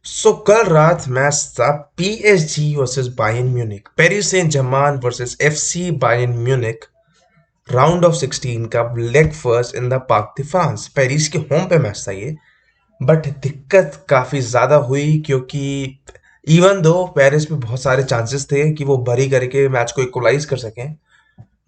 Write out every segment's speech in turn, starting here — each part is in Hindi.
सो कल रात मैच था PSG versus Bayern Munich, Paris Saint Germain versus FC Bayern Munich. Round of 16 का leg first in the Parc de France. Paris के होम पे मैच था ये। बट दिक्कत काफी ज्यादा हुई क्योंकि इवन दो पेरिस में बहुत सारे चांसेस थे कि वो भरी करके मैच को इक्वलाइज कर सकें,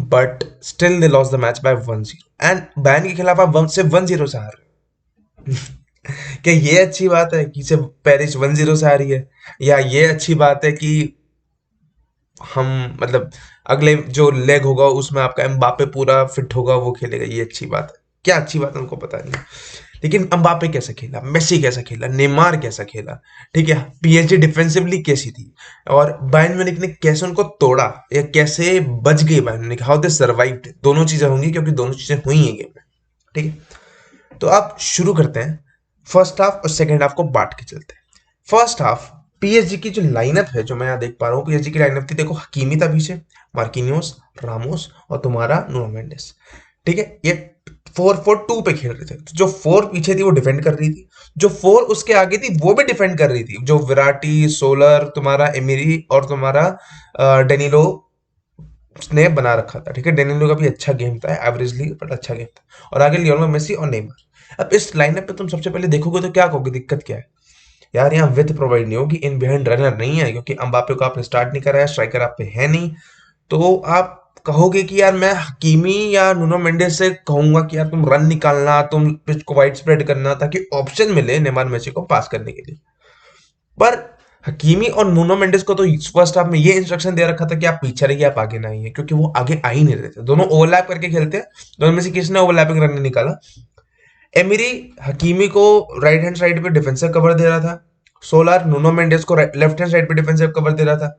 but still they lost the match by 1-0। And Bayern के खिलाफ आप सिर्फ 1-0 से हार रहे हो। क्या ये अच्छी बात है कि सिर्फ पेरिस 1-0 से हारी है, या ये अच्छी बात है कि हम मतलब अगले जो लेग होगा उसमें आपका एम्बापे पूरा फिट होगा, वो खेलेगा? ये अच्छी बात है क्या? अच्छी बात है, उनको पता नहीं। लेकिन एम्बापे कैसा खेला, मेसी कैसा खेला, नेमार कैसा खेला, ठीक है, पीएसजी डिफेंसिवली कैसी थी, और बायर्न म्यूनिख ने कैसे उनको तोड़ा, या कैसे बच गई Bayern Munich, how they survived. दोनों चीजें होंगी क्योंकि दोनों चीजें हुई हैं गेम में। ठीक है, तो आप शुरू करते हैं। फर्स्ट हाफ और सेकंड हाफ को बांट के चलते हैं। फर्स्ट हाफ, पीएसजी की जो लाइनअप है, जो मैं यहाँ देख पा रहा हूँ, पीएसजी की लाइनअप थी। देखो, हकीमी था पीछे, मार्किनियोस, रामोस और तुम्हारा नुनो मेंडेस। ठीक है, ये 4-4-2 पे खेल रहे थे। तो जो फोर पीछे थी वो डिफेंड कर रही थी, जो फोर उसके आगे थी वो भी डिफेंड कर रही थी। जो विराटी, सोलर, तुम्हारा एमिरी और तुम्हारा डेनिलो ने बना रखा था। ठीक है, डेनिलो का भी अच्छा गेम था, एवरेजली बट अच्छा गेम था। और आगे लियोनेल मेसी और नेमार। अब इस लाइनअप पे तुम सबसे पहले देखोगे तो क्या कहोगे, दिक्कत क्या है? यार यहाँ विथ प्रोवाइड नहीं होगी, इन बिहाइंड रनर नहीं है, क्योंकि अम्बापे को आपने स्टार्ट नहीं कराया, स्ट्राइकर आप पे है नहीं। तो आप कहोगे कि यार मैं हकीमी या नुनो मेंडेस से कहूंगा कि यार तुम रन निकालना, तुम पिच को वाइड स्प्रेड करना, ताकि ऑप्शन मिले नेमार मेसी को पास करने के लिए। पर हकीमी और नुनो मेंडेस को तो फर्स्ट हाफ में ये इंस्ट्रक्शन दे रखा था कि आप पीछे रहिए, आप आगे ना आइए, क्योंकि वो आगे आ ही नहीं रहे थे। दोनों ओवरलैप करके खेलते हैं, दोनों में से किसी ने ओवरलैपिंग रन नहीं निकाला। एमिरी हकीमी को राइट हैंड साइड पे डिफेंसिव कवर दे रहा था, सोलार नुनो मेंडेस को लेफ्ट हैंड साइड पे डिफेंसिव कवर दे रहा था,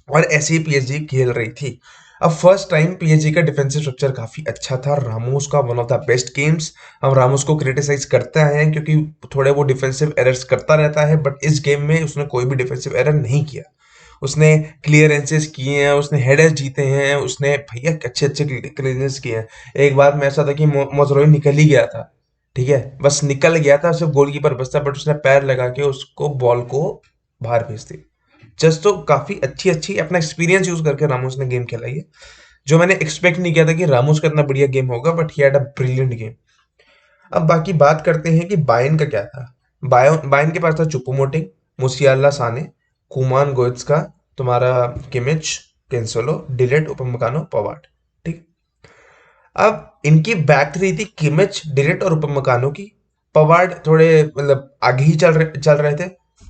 और ऐसे ही पीएसजी खेल रही थी। अब फर्स्ट टाइम पीएसजी का डिफेंसिव स्ट्रक्चर काफी अच्छा था। रामोस का one of the best games. हम रामोस को क्रिटिसाइज करते आए हैं क्योंकि थोड़े वो डिफेंसिव एरर्स करता रहता है, बट इस गेम में उसने कोई भी डिफेंसिव एरर नहीं किया। उसने क्लियरेंसेस किए हैं, उसने हेडर्स जीते हैं, उसने भैया अच्छे अच्छे क्लियरेंस किए हैं। एक बार में ऐसा था कि मोजरोई निकल ही गया था, ठीक है, बस निकल गया था, सिर्फ गोलकीपर बचता, बट उसने पैर लगा के उसको बॉल को बाहर भेज दी। जस्ट तो काफी अच्छी अच्छी अपना एक्सपीरियंस यूज करके रामोस ने गेम खेला है, जो मैंने एक्सपेक्ट नहीं किया था कि रामोस का इतना बढ़िया गेम होगा, but he had a brilliant game. अब बाकी बात करते हैं कि बायन का क्या था। बायन के पास था चुपोमोटिंग, मुसियाला, साने, कुमान, गोइत्सका, तुम्हारा किमिच, कैंसेलो, डिलेट, उपमकानो, पवार्ड। ठीक। अब इनकी बैक थ्री थी, किमिच, डिलेट और उपमकानो की। पवार्ड थोड़े मतलब आगे ही चल रहे थे।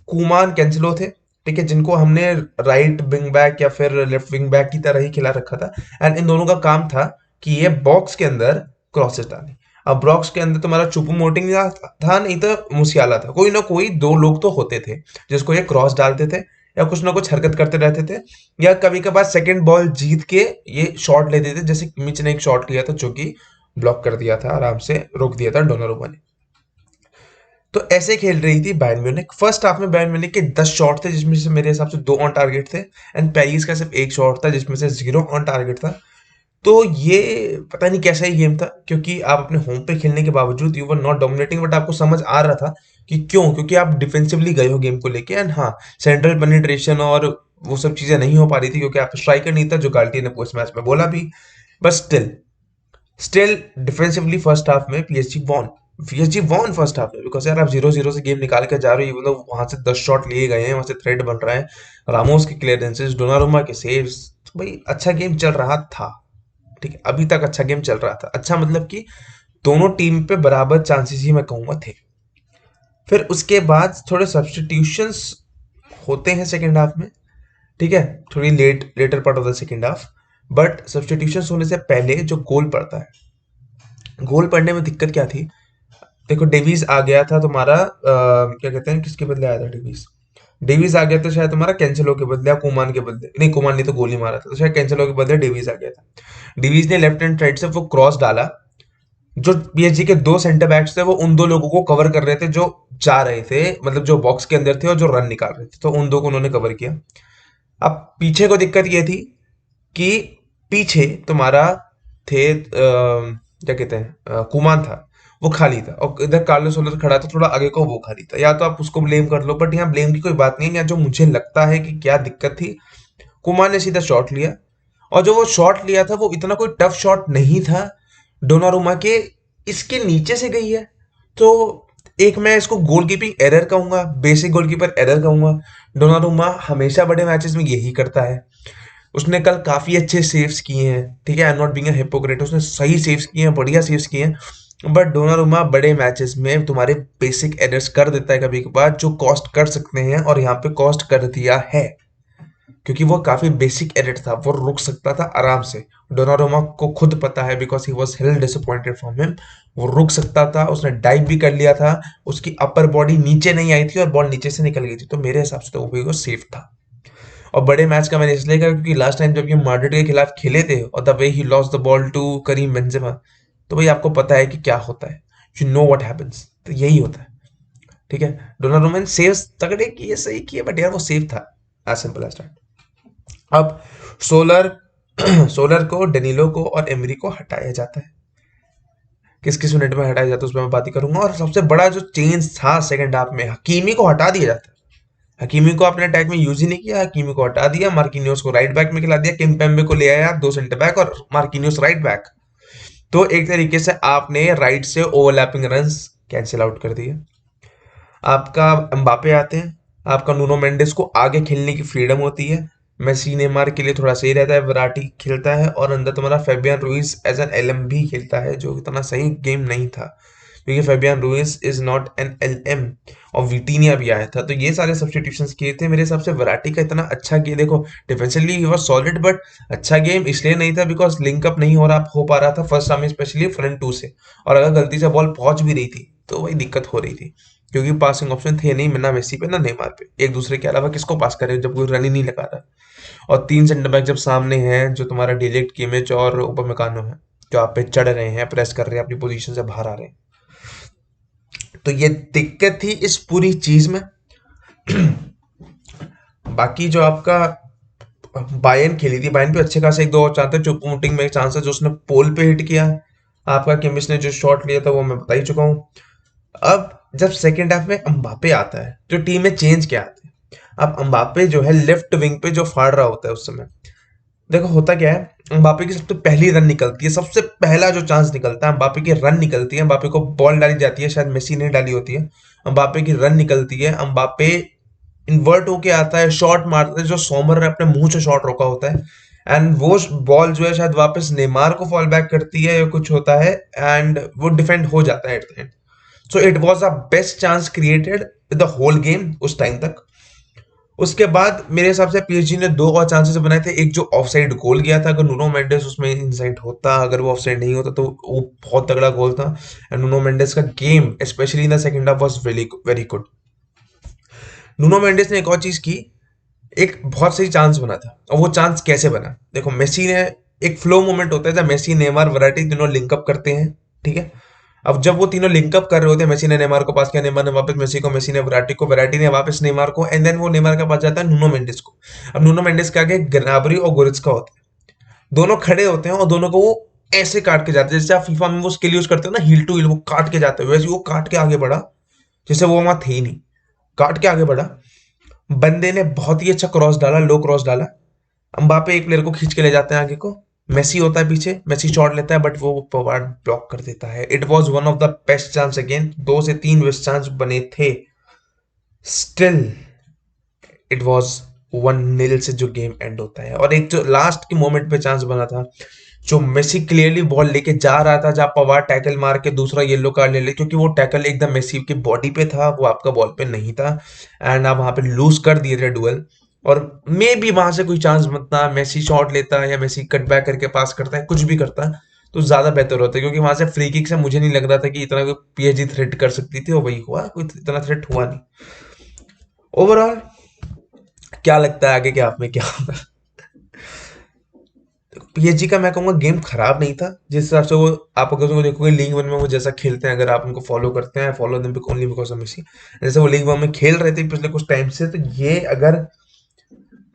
कुमान, कैंसिलो थे, ठीक है, जिनको हमने राइट विंग बैक या फिर लेफ्ट विंग बैक की तरह ही खिला रखा था। एंड इन दोनों का काम था कि ये बॉक्स के अंदर क्रॉसेस डालें। अब बॉक्स के अंदर तुम्हारा चुपू मोटिंग था, नहीं तो मुसियाला था। कोई ना कोई दो लोग तो होते थे जिसको ये क्रॉस डालते थे, या कुछ ना कुछ हरकत करते रहते थे, या कभी कभार सेकंड बॉल जीत के ये शॉट लेते थे। जैसे मिच ने एक शॉट लिया था जो कि ब्लॉक कर दिया था, आराम से रोक दिया था डोनारुमा ने। तो ऐसे खेल रही थी बायर्न म्यूनिख। फर्स्ट हाफ में बायर्न म्यूनिख के 10 शॉट थे, जिसमें से मेरे हिसाब से 2 ऑन टारगेट थे, एंड पेरिस का सिर्फ एक शॉट था जिसमें से 0 ऑन टारगेट था। तो ये पता नहीं कैसा ही गेम था, क्योंकि आप अपने होम पे खेलने के बावजूद you were not dominating, but आपको समझ आ रहा था कि क्यों, क्योंकि आप डिफेंसिवली गए हो गेम को लेके। एंड हाँ, सेंट्रल पेनिट्रेशन और वो सब चीजें नहीं हो पा रही थी क्योंकि आप स्ट्राइकर नहीं था, जो गाल्टी ने पोस्ट मैच में बोला भी। But still defensively first half में पीएसजी वॉन फर्स्ट हाफ में, बिकॉज यार आप 0-0 से गेम निकाल के जा रहे हो, मतलब वहां से 10 शॉट लिए गए हैं, वहां से थ्रेड बन रहा है, रामोस के क्लियरेंसेस, डोनारुमा के सेव्स। तो भाई अच्छा गेम चल रहा था। ठीक है, अभी तक अच्छा गेम चल रहा था। अच्छा मतलब कि दोनों टीम पे बराबर चांसेस ही मैं कहूंगा थे। फिर उसके बाद थोड़े सब्स्टिट्यूशंस होते हैं सेकेंड हाफ में, ठीक है, थोड़ी later part of the second half. But substitutions होने से पहले जो गोल पड़ता है, गोल पड़ने में दिक्कत क्या थी? देखो, डेविस आ गया था तुम्हारा, क्या कहते हैं, किसके बदले आया था डेविस? डेविस आ गया था शायद तुम्हारा कैंसिलो के बदले, या कुमान के बदले। नहीं, कुमान ने तो गोली मारा था, तो शायद कैंसिलो के बदले डेविस आ गया था। डेविस ने लेफ्ट हैंड साइड से वो क्रॉस डाला। जो पीएसजी के दो सेंटर बैक्स थे वो उन दो लोगों को कवर कर रहे थे जो जा रहे थे, मतलब जो बॉक्स के अंदर थे और जो रन निकाल रहे थे, तो उन दो को उन्होंने कवर किया। अब पीछे को दिक्कत ये थी कि पीछे तुम्हारा थे क्या कहते हैं, कुमान था। वो खाली था, और इधर कार्लोस सोलर खड़ा था थोड़ा आगे को, वो खाली था। या तो आप उसको ब्लेम कर लो, बट यहाँ ब्लेम की कोई बात नहीं है। यहाँ जो मुझे लगता है कि क्या दिक्कत थी, कुमार ने सीधा शॉट लिया, और जो वो शॉट लिया था वो इतना कोई टफ शॉट नहीं था। डोनारुमा के इसके नीचे से गई है, तो एक मैं इसको गोलकीपिंग एरर कहूंगा, बेसिक गोलकीपर एरर कहूंगा। डोनारुमा हमेशा बड़े मैचेस में यही करता है। उसने कल काफी अच्छे सेव्स किए हैं, ठीक है, I am not being a hypocrite, उसने सही सेव्स किए हैं, बढ़िया सेव्स किए हैं। बट डोनारुमा बड़े मैचेस में तुम्हारे बेसिक एरर्स कर देता है कभी कभार, जो कॉस्ट कर सकते हैं, और यहाँ पे कॉस्ट कर दिया है, क्योंकि वो काफी बेसिक एडिट था, वो रुक सकता था आराम से। डोनारुमा को खुद पता है, because he was hill disappointed from him. वो रुक सकता था, उसने डाइव भी कर लिया था, उसकी अपर बॉडी नीचे नहीं आई थी और बॉल नीचे से निकल गई थी, तो मेरे हिसाब से तो वो सेफ था। और बड़े मैच का मैंने इसलिए कहा क्योंकि लास्ट टाइम जब ये माड्रिड के खिलाफ खेले थे और the way he lost the ball to Karim Benzema, तो भाई आपको पता है कि क्या होता है, यू नो व्हाट हैपेंस, तो यही होता है। ठीक है, डोनारुमा ने सेव्स तगड़े किए, सही किए, बट यार वो सेफ था, एज सिंपल एज दैट। अब सोलर सोलर को, डेनिलो को और एमरी को हटाया जाता है। किस किस मिनट में हटाया जाता है उस पर मैं बात ही करूंगा। और सबसे बड़ा जो चेंज था सेकंड हाफ में, हकीमी को हटा दिया जाता है। हकीमी को आपने अटैक में यूज ही नहीं किया, हकीमी को हटा दिया, मार्किनियोस को राइट बैक में खिला दिया, किम्पेम्बे को ले आया दो सेंटर बैक और मार्किनियोस राइट बैक। तो एक तरीके से आपने राइट से ओवरलैपिंग रन्स कैंसिल आउट कर दिए। आपका एम्बापे आते हैं, आपका नूनो मेंडिस को आगे खेलने की फ्रीडम होती है, मेसी नेमार के लिए थोड़ा सही रहता है, वराटी खेलता है, और अंदर तुम्हारा Fabian Ruiz as an LM भी खेलता है, जो इतना सही गेम नहीं था, क्योंकि Fabian Ruiz is not an LM. और विटीनिया भी आया था, तो ये सारे सब्स्टिट्यूशंस किए थे। मेरे हिसाब से वराटी का इतना अच्छा गेम, देखो defensively he was solid, but अच्छा गेम इसलिए नहीं था बिकॉज लिंकअप नहीं हो पा रहा था फर्स्ट हाफ में, स्पेशली फ्रंट टू से। और अगर गलती से बॉल पहुंच भी रही थी तो वही दिक्कत हो रही थी, क्योंकि पासिंग ऑप्शन थे नहीं, ना मेसी पे ना नेमार पे, एक दूसरे के अलावा किसको पास करे जब कोई रन ही नहीं लगा रहा। और तीन सेंटर बैक जब सामने हैं, जो तुम्हारा डिलीट किमिच और उपमेकानो है, जो आप पे चढ़ रहे हैं, प्रेस कर रहे हैं, अपनी पोजीशन से बाहर आ रहे हैं, तो ये दिक्कत थी इस पूरी चीज में। बाकी जो आपका बायन खेली थी, बायन पे अच्छे खासे एक दो और चांस थे, चुपोमोटिंग में एक चांस है जो उसने पोल पे हिट किया। आपका किमिच ने जो शॉट लिया था वो मैं बता ही चुका हूँ। अब जब सेकेंड हाफ में अम्बापे आता है, जो टीम में चेंज क्या आते हैं, अब अम्बापे जो है लेफ्ट विंग पे जो फाड़ रहा होता है उस समय, देखो होता क्या है, अम्बापे की सबसे पहली रन निकलती है, सबसे पहला जो चांस निकलता है अम्बापे की रन निकलती है, अम्बापे को बॉल डाली जाती है, शायद मेसी ने डाली होती है, अम्बापे की रन निकलती है, अम्बापे इन्वर्ट होके आता है, शॉट मारता है, जो सोमर ने अपने मुंह से शॉट रोका होता है, एंड वो बॉल जो है शायद वापस नेमार को फॉल बैक करती है या कुछ होता है, एंड वो डिफेंड हो जाता है at the end. So it was a best chance created the whole game उस टाइम तक। उसके बाद मेरे हिसाब से पीएसजी ने दो और चांसेस बनाए थे, एक जो ऑफसाइड गोल गया था, अगर नूनो मेंडेस उसमें इनसाइड होता, अगर वो ऑफसाइड नहीं होता तो वो बहुत तगड़ा गोल था। एंड नूनो मेंडेस का game specially in the second half was very very good. Nuno Mendes ने एक और चीज की, एक बहुत सही चांस बना था, और वो चांस कैसे बना, देखो मेसी ने, एक फ्लो मोमेंट होता है जब मेसी नेमार वराटी तीनों लिंकअप करते हैं, ठीक है। अब जब वो तीनों लिंकअप कर रहे होते हैं, मेसी ने नेमार को पास किया, नेमार ने वापस मेसी को, मेसी ने वराटी को, वराटी ने वापस नेमार को, एंड देन वो नेमार का पास जाता है नूनो मेंडिस को। अब नूनो मेंडिस के आगे ग्नाब्री और गोरित्स्का होते हैं, दोनों खड़े होते हैं और दोनों को वो ऐसे काट के जाते हैं, जैसे आप फीफा में वो स्किल यूज करते हो ना, हील टू हील, वो काट के जाते हैं, वैसे वो काट के आगे बढ़ा, जैसे वो वहां थे ही नहीं, काट के आगे बढ़ा। बंदे ने बहुत ही अच्छा क्रॉस डाला, लो क्रॉस डाला। अम्बापे एक प्लेयर को खींच के ले जाते हैं आगे को, मेसी होता है पीछे, मेसी शॉट लेता है बट वो पवार ब्लॉक कर देता है। It was one of the best chance, again दो से तीन बेस्ट चांस बने थे, स्टिल इट वाज 1-0 से जो गेम एंड होता है। और एक जो लास्ट के मोमेंट पे चांस बना था, जो मेसी क्लियरली बॉल लेके जा रहा था, जहां पवार टैकल मार के दूसरा येलो कार्ड ले ले, क्योंकि वो टैकल एकदम मेसी की बॉडी पे था, वो आपका बॉल पे नहीं था, एंड आप वहां पे लूज कर दिए थे डुअल। और मे बी वहां से कोई चांस बनता, मेसी शॉट लेता या मेसी कट बैक करके पास करता है, कुछ भी करता, तो ज्यादा बेहतर होता है, क्योंकि वहां से फ्री किक से मुझे नहीं लग रहा था कि इतना कोई पीएसजी थ्रेट कर सकती थी, और वही हुआ, कोई इतना थ्रेट हुआ नहीं। ओवरऑल क्या लगता है आगे के हाफ में क्या होगा? पीएसजी का मैं कहूंगा गेम खराब नहीं था, जिस हिसाब से वो, आप अगर उनको देखोगे लीग वन में वो जैसा खेलते हैं, अगर आप उनको फॉलो करते हैं, follow them only because of Messi, जैसे वो लीग वन में खेल रहे थे पिछले कुछ टाइम से, तो ये अगर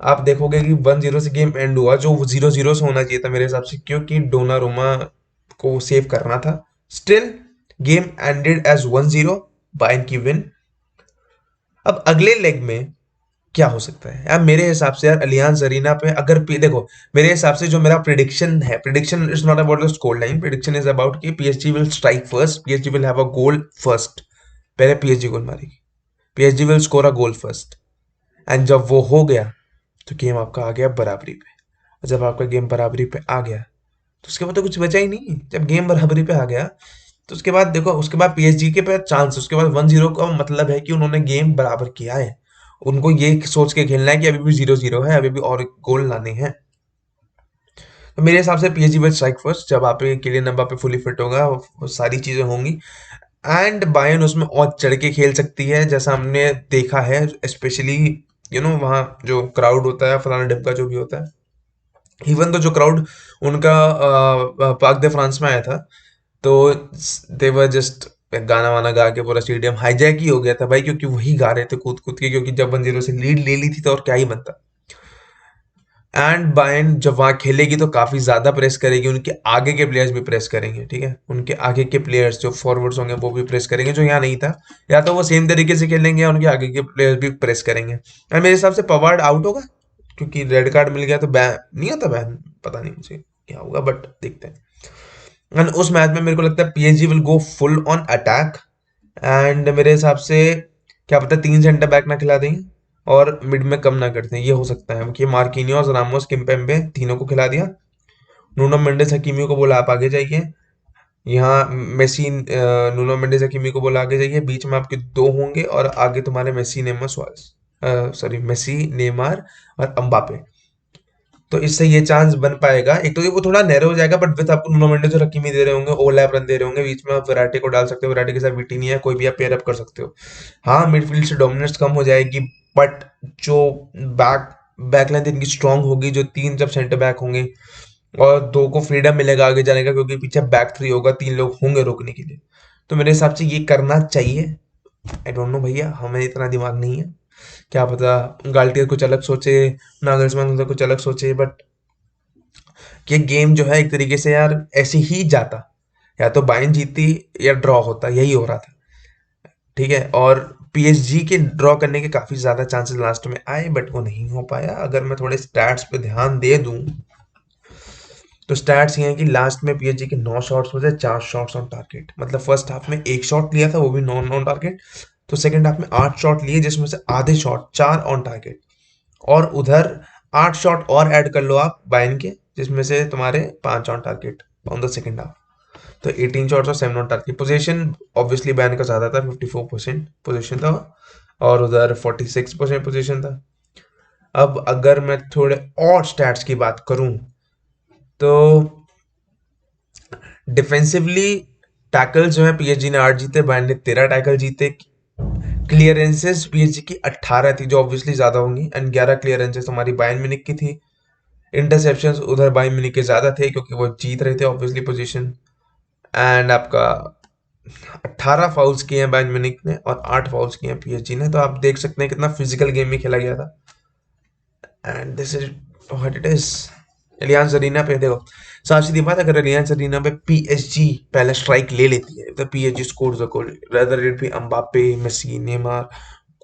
आप देखोगे कि 1-0 से गेम एंड हुआ, जो 0-0 से होना चाहिए था मेरे हिसाब से, क्योंकि डोनारुमा को सेव करना था। Still game ended as 1-0, Bayern की विन। अब अगले लेग में क्या हो सकता है यार? मेरे हिसाब से यार अलियांज अरीना पे अगर देखो, मेरे हिसाब से जो मेरा प्रिडिक्शन है, prediction is not about the score line, prediction is about कि PSG will strike first, PSG will have a goal first. पहले पीएसजी गोल मारेगी, PSG will score a goal first, and जब वो हो गया तो गेम आपका आ गया बराबरी पे। और जब आपका गेम बराबरी पे आ गया तो उसके बाद तो कुछ बचा ही नहीं। जब गेम बराबरी पे आ गया तो उसके बाद देखो, उसके बाद पीएसजी के पास चांस, उसके बाद 1-0 का मतलब है कि उन्होंने गेम बराबर किया है। उनको ये सोच के खेलना है कि अभी भी 0-0 है, अभी भी और गोल लाने हैं। तो मेरे हिसाब से पीएसजी विल स्ट्राइक फर्स्ट, जब आप किलियन एम्बापे फुली फिट होगा, वो सारी चीजें होंगी। एंड बायर्न उसमें और चढ़ के खेल सकती है, जैसा हमने देखा है, स्पेशली वहाँ जो क्राउड होता है, फलाना ढिमका जो भी होता है। इवन तो जो क्राउड उनका पार्क दे फ्रांस में आया था, तो दे वर जस्ट गाना वाना गा के पूरा स्टेडियम हाईजैक ही हो गया था भाई, क्योंकि वही गा रहे थे कूद कूद के, क्योंकि जब 1-0 से लीड ले ली थी तो और क्या ही बनता। एंड बायर्न जब वहां खेलेगी तो काफी ज्यादा प्रेस करेगी, उनके आगे के प्लेयर्स भी प्रेस करेंगे, ठीक है, उनके आगे के प्लेयर्स जो फॉरवर्ड्स होंगे वो भी प्रेस करेंगे, जो यहाँ नहीं था। या तो वो सेम तरीके से खेलेंगे या उनके आगे के प्लेयर्स भी प्रेस करेंगे। एंड मेरे हिसाब से पवार्ड आउट होगा, क्योंकि रेड कार्ड मिल गया तो बैन नहीं होता, बैन पता नहीं मुझे क्या होगा, बट देखते हैं। एंड उस मैच में मेरे को लगता है PSG will go full on attack. And मेरे हिसाब से क्या पता 3 सेंटर बैक ना खिला देंगे और मिड में कम ना करते हैं, ये हो सकता है कि मार्किनियोस, रामोस, किम्पेम्बे तीनों को खिला दिया, नूनो मेंडेस, हकीमी को बोला आप आगे जाइए, यहाँ मेसी, नूनो मेंडेस, हकीमी को बोला आगे जाइए, बीच में आपके दो होंगे और आगे तुम्हारे Messi, Neymar, Suarez, sorry Messi, Neymar और अम्बापे। तो इससे ये चांस बन पाएगा, एक तो ये वो थोड़ा नैरो हो जाएगा, बट विद आपको नुनो मेंडेस और हकीमी दे रहे होंगे, ओवरलैप रन दे रहे होंगे, बीच में आप वैराटी को डाल सकते हो, वैराटी के साथ विटिनिया कोई भी आप पेयर अप कर सकते हो। हाँ, मिडफील्ड से डोमिनेंस कम हो जाएगी, बट जो बैक बैकलाइन इनकी स्ट्रांग होगी, जो तीन जब सेंटर बैक होंगे और दो को फ्रीडम मिलेगा आगे जाने का, क्योंकि पीछे बैक थ्री होगा, तीन लोग होंगे रोकने के लिए। तो मेरे हिसाब से ये करना चाहिए। आई डोंट नो भैया, हमें इतना दिमाग नहीं है, क्या पता गाल्टियर कुछ अलग सोचे, नागल्समैन कुछ अलग सोचे, बट ये गेम जो है एक तरीके से यार ऐसे ही जाता, या तो बायर्न जीतती या ड्रॉ होता, यही हो रहा था, ठीक है। और पीएसजी के ड्रॉ करने के काफी ज्यादा चांसेस लास्ट में आए, बट वो नहीं हो पाया। अगर मैं थोड़े स्टैट्स पे ध्यान दे दूं तो स्टैट्स ये हैं कि लास्ट में पीएसजी के 9 शॉट्स में से 4 शॉट्स ऑन टारगेट, मतलब फर्स्ट हाफ में एक शॉट लिया था, वो भी नॉन ऑन टारगेट। तो सेकंड हाफ में 8 शॉट लिए, जिसमें से आधे शॉट 4 ऑन टारगेट, और उधर 8 शॉट और ऐड कर लो आप बायर्न के, जिसमें से तुम्हारे 5 on target on the second half. तो 18 शॉट्स और 7 on target. Position obviously ban का ज्यादा था, 54% पोजीशन था, और उधर 46% पोजीशन था। अब अगर मैं थोड़े और स्टैट्स की बात करूं तो डिफेंसिवली टैकल जो है पीएसजी ने 8 जीते, बायर्न ने 13 टैकल जीते। क्लियरेंसेस पीएसजी की 18 थी, जो ऑब्वियसली ज्यादा होंगी, एंड 11 क्लियरेंसेस हमारी बायर्न म्यूनिख की थी। इंटरसेप्शंस उधर बायर्न म्यूनिख के ज्यादा थे, क्योंकि वो जीत रहे थे ऑब्वियसली पोजीशन। एंड आपका 18 फाउल्स किए हैं बायर्न म्यूनिख ने और 8 फाउल्स किए हैं पीएसजी ने, तो आप देख सकते हैं कितना फिजिकल गेम में खेला गया था। And this is what it is. Allianz Arena पे देखो, साफ सीधी बात, अगर एलियांज अरीना पे पीएसजी पहले स्ट्राइक ले लेती है, तो PSG scores a goal, rather it be Mbappe, Messi, Neymar,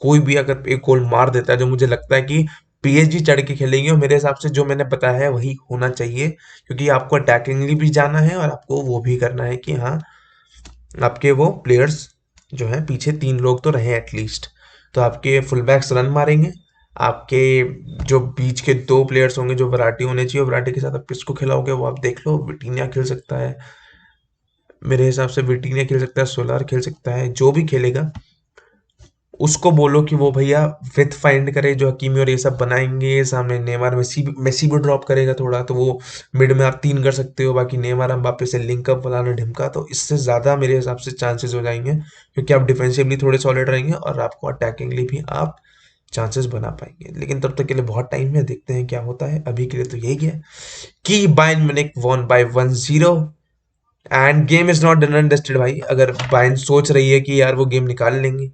कोई भी अगर एक गोल मार देता है, जो मुझे लगता है कि पीएसजी चढ़ के खेलेंगे, और मेरे हिसाब से जो मैंने बताया है वही होना चाहिए, क्योंकि आपको अटैकिंगली भी जाना है और आपको वो भी करना है कि हाँ, आपके वो प्लेयर्स जो हैं पीछे 3 लोग तो रहे एटलीस्ट। तो आपके फुल बैक्स रन मारेंगे, आपके जो बीच के 2 प्लेयर्स होंगे जो वैरायटी होने चाहिए, वैरायटी के साथ आप किसको खिलाओगे वो आप देख लो। विटिनिया खेल सकता है, मेरे हिसाब से विटिनिया खेल सकता है, सोलार खेल सकता है, जो भी खेलेगा उसको बोलो कि वो भैया विथ फाइंड करे, जो हकीमी और ये सब बनाएंगे सामने। नेमार, मेसी भी ड्रॉप करेगा थोड़ा, तो वो मिड में आप 3 कर सकते हो, बाकी नेमार एम्बापे से लिंकअप फलाना ढिमका, तो इससे ज्यादा मेरे हिसाब से चांसेस हो जाएंगे, क्योंकि आप डिफेंसिवली थोड़े सॉलिड रहेंगे और आपको अटैकिंगली भी आप चांसेस बना पाएंगे। लेकिन तब तक के लिए बहुत टाइम है, देखते हैं क्या होता है। अभी के लिए तो यही है कि Bayern Munich won by 1-0, end game is not done and dusted भाई। अगर बायर्न सोच रही है कि यार वो गेम निकाल लेंगे,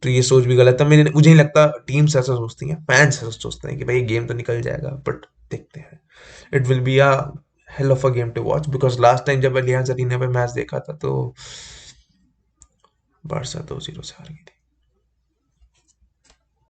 तो ये सोच भी गलत है। मुझे नहीं लगता टीम्स ऐसा सोचती हैं, फैंस ऐसा सोचते हैं कि भाई गेम तो निकल जाएगा, बट देखते हैं। It will be a hell of a game to watch, because last time जब अलियांज अरीना पे मैच देखा था तो बारसा 2-0 से हार गई थी।